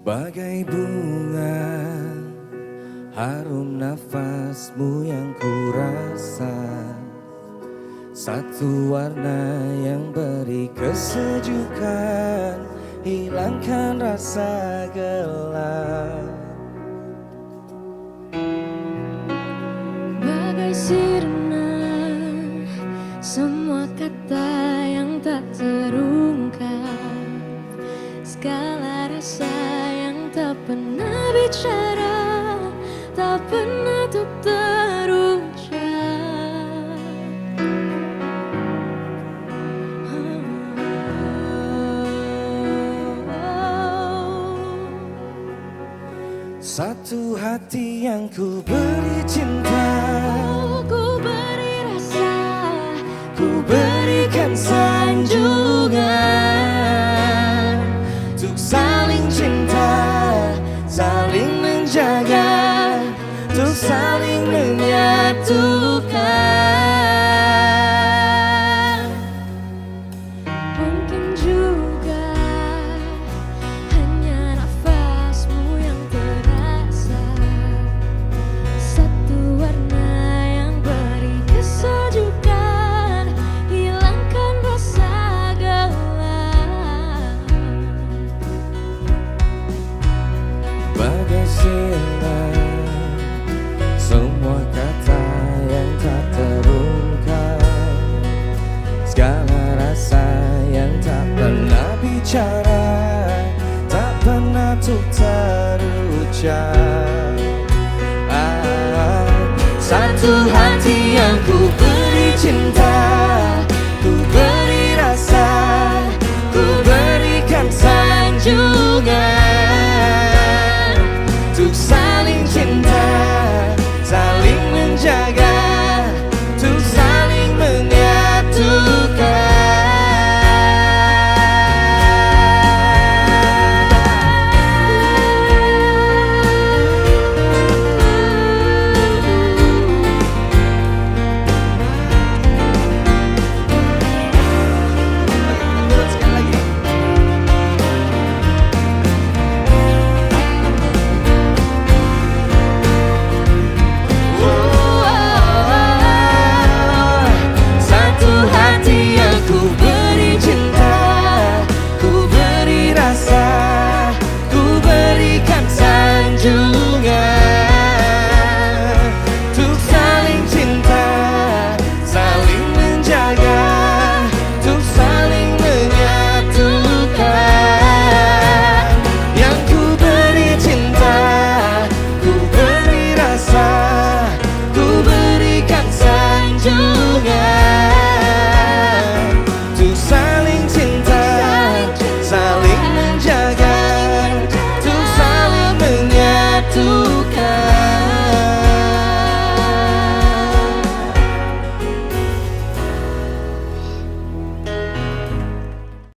Bagai bunga, harum nafasmu yang kurasa. Satu warna yang beri kesejukan, hilangkan rasa gelap. Bagai sirna, semua kata yang tak terungkap, segala rasa yang tak pernah bicara, tak pernah untuk terucap. Satu hati yang ku beri cinta, Ku beri rasa, ku berikan sanjungan, untuk saling cinta, saling menjaga, untuk saling menyatukan. mungkin juga hanya nafasmu yang terasa, satu warna yang beri kesejukan, hilangkan rasa gelap. Bagai sinar, semua kata yang tak terungkap, segala rasa yang tak pernah bicara, tak pernah untuk terucap. Satu hati yang ku beri cinta, ku beri rasa, ku berikan sanjungan,